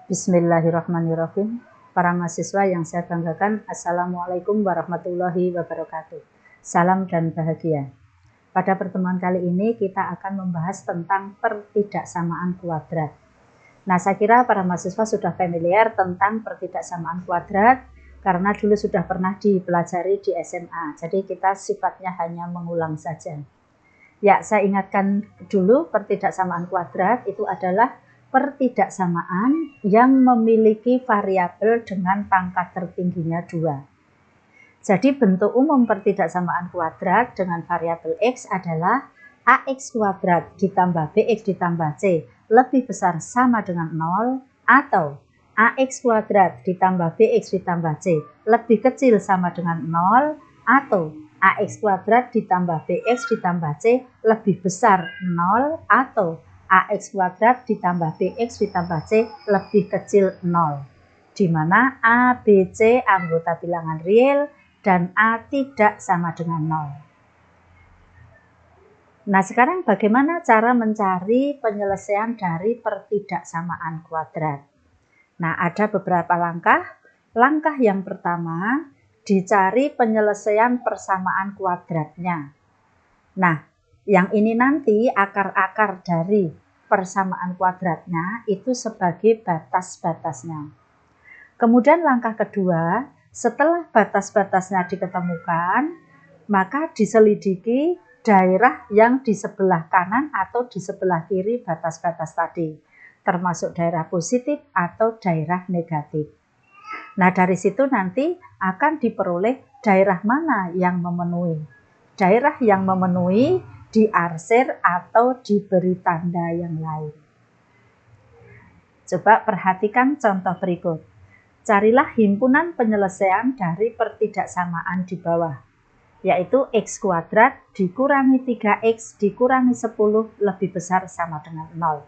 Bismillahirrahmanirrahim. Para mahasiswa yang saya banggakan, Assalamualaikum warahmatullahi wabarakatuh. Salam dan bahagia. Pada pertemuan kali ini kita akan membahas tentang pertidaksamaan kuadrat. Nah, saya kira para mahasiswa sudah familiar tentang pertidaksamaan kuadrat karena dulu sudah pernah dipelajari di SMA. Jadi kita sifatnya hanya mengulang saja. Ya, saya ingatkan dulu pertidaksamaan kuadrat itu adalah pertidaksamaan yang memiliki variabel dengan pangkat tertingginya 2. Jadi bentuk umum pertidaksamaan kuadrat dengan variabel X adalah AX kuadrat ditambah BX ditambah C lebih besar sama dengan 0 atau AX kuadrat ditambah BX ditambah C lebih kecil sama dengan 0 atau AX kuadrat ditambah BX ditambah C lebih besar 0 atau AX kuadrat ditambah BX ditambah C lebih kecil 0. Di mana A, B, C anggota bilangan real dan A tidak sama dengan 0. Nah, sekarang bagaimana cara mencari penyelesaian dari pertidaksamaan kuadrat? Nah, ada beberapa langkah. Langkah yang pertama, dicari penyelesaian persamaan kuadratnya. Nah, yang ini nanti akar-akar dari persamaan kuadratnya itu sebagai batas-batasnya. Kemudian langkah kedua, setelah batas-batasnya diketemukan, maka diselidiki daerah yang di sebelah kanan atau di sebelah kiri batas-batas tadi, termasuk daerah positif atau daerah negatif. Nah, dari situ nanti akan diperoleh daerah mana yang memenuhi. Daerah yang memenuhi diarsir atau diberi tanda yang lain. Coba perhatikan contoh berikut. Carilah himpunan penyelesaian dari pertidaksamaan di bawah, yaitu X kuadrat dikurangi 3X dikurangi 10 lebih besar sama dengan 0.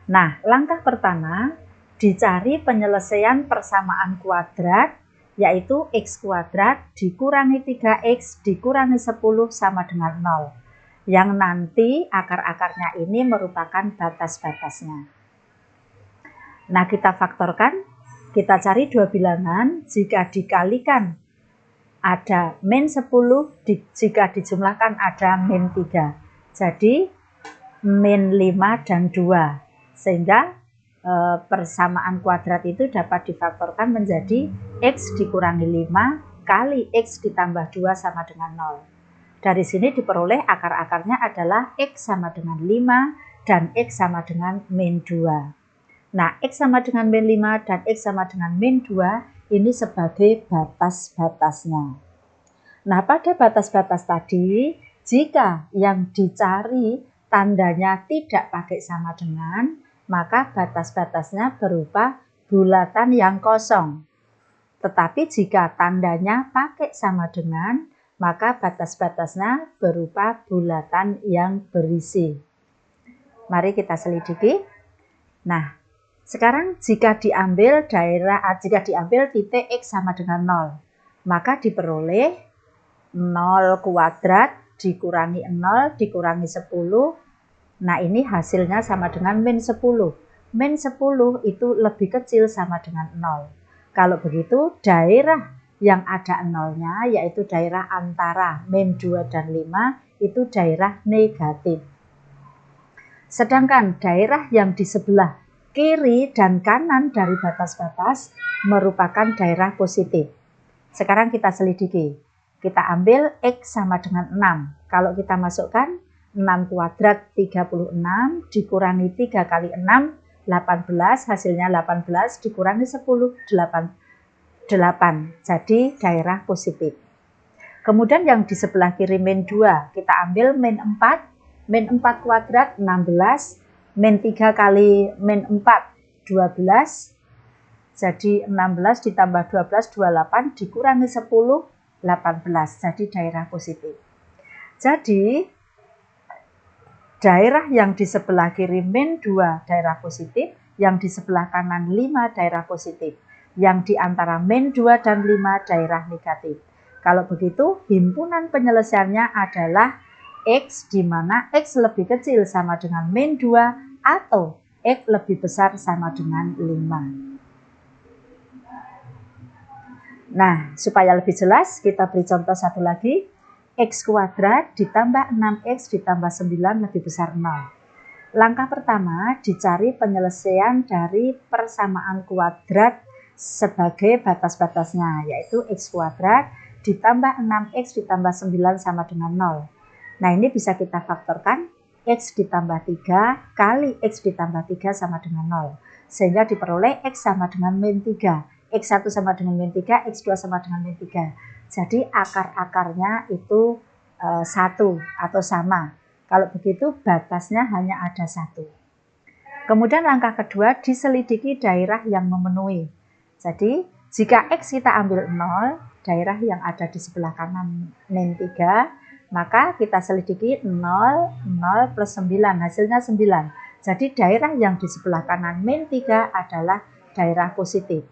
Nah, langkah pertama, dicari penyelesaian persamaan kuadrat, yaitu X kuadrat dikurangi 3X dikurangi 10 sama dengan 0. Yang nanti akar-akarnya ini merupakan batas-batasnya. Nah, kita faktorkan, kita cari dua bilangan, jika dikalikan ada min 10, jika dijumlahkan ada min 3. Jadi, min 5 dan 2. Sehingga persamaan kuadrat itu dapat difaktorkan menjadi X dikurangi 5 kali X ditambah 2 sama dengan 0. Dari sini diperoleh akar-akarnya adalah X sama dengan 5 dan X sama dengan min 2. Nah, X sama dengan min 5 dan X sama dengan min 2 ini sebagai batas-batasnya. Nah, pada batas-batas tadi, jika yang dicari tandanya tidak pakai sama dengan, maka batas-batasnya berupa bulatan yang kosong. Tetapi jika tandanya pakai sama dengan, maka batas-batasnya berupa bulatan yang berisi. Mari kita selidiki. Nah, sekarang jika diambil titik X sama dengan 0, maka diperoleh 0 kuadrat dikurangi 0 dikurangi 10. Nah, ini hasilnya sama dengan min 10. Min 10 itu lebih kecil sama dengan 0. Kalau begitu, daerah yang ada 0-nya, yaitu daerah antara min 2 dan 5, itu daerah negatif. Sedangkan daerah yang di sebelah kiri dan kanan dari batas-batas merupakan daerah positif. Sekarang kita selidiki. Kita ambil X sama dengan 6. Kalau kita masukkan 6 kuadrat 36 dikurangi 3 kali 6, 18. Hasilnya 18 dikurangi 10, 8. Jadi daerah positif. Kemudian yang di sebelah kiri min 2, kita ambil min 4. Min 4 kuadrat 16. Min 3 kali min 4, 12. Jadi 16 ditambah 12, 28 dikurangi 10, 18. Jadi daerah positif. Jadi daerah yang di sebelah kiri min 2 daerah positif, yang di sebelah kanan 5 daerah positif, yang di antara min 2 dan 5 daerah negatif. Kalau begitu, himpunan penyelesaiannya adalah X, di mana X lebih kecil sama dengan min 2 atau X lebih besar sama dengan 5. Nah, supaya lebih jelas, kita beri contoh satu lagi. X kuadrat ditambah 6X ditambah 9 lebih besar 0. Langkah pertama, dicari penyelesaian dari persamaan kuadrat sebagai batas-batasnya, yaitu X kuadrat ditambah 6X ditambah 9 sama dengan 0. Nah, ini bisa kita faktorkan, X ditambah 3 kali X ditambah 3 sama dengan 0. Sehingga diperoleh X sama dengan min 3. X1 sama dengan min 3, X2 sama dengan min 3. Jadi akar-akarnya itu 1 atau sama. Kalau begitu batasnya hanya ada 1. Kemudian langkah kedua, diselidiki daerah yang memenuhi. Jadi jika X kita ambil 0, daerah yang ada di sebelah kanan min 3, maka kita selidiki 0, 0 plus 9, hasilnya 9. Jadi daerah yang di sebelah kanan min 3 adalah daerah positif.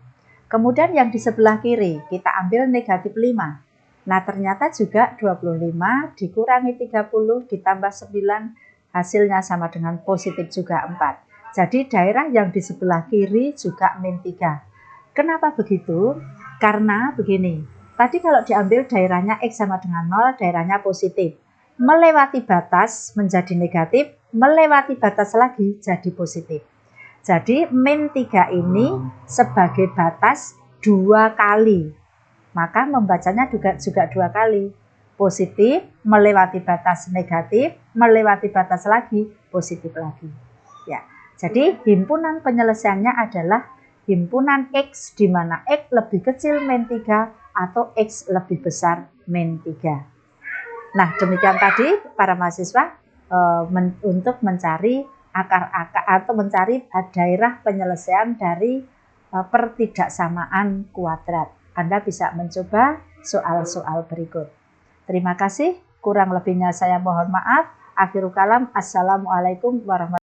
Kemudian yang di sebelah kiri, kita ambil negatif 5. Nah, ternyata juga 25 dikurangi 30 ditambah 9, hasilnya sama dengan positif juga 4. Jadi daerah yang di sebelah kiri juga min 3. Kenapa begitu? Karena begini, tadi kalau diambil daerahnya X sama dengan 0, daerahnya positif. Melewati batas menjadi negatif, melewati batas lagi jadi positif. Jadi min 3 ini sebagai batas 2 kali. Maka membacanya juga 2 kali. Positif, melewati batas negatif, melewati batas lagi, positif lagi. Ya. Jadi himpunan penyelesaiannya adalah himpunan X di mana X lebih kecil min 3 atau X lebih besar min 3. Nah, demikian tadi para mahasiswa untuk mencari akar-akar atau mencari daerah penyelesaian dari pertidaksamaan kuadrat. Anda bisa mencoba soal-soal berikut. Terima kasih, kurang lebihnya saya mohon maaf. Akhirul kalam, assalamualaikum warahmatullahi wabarakatuh.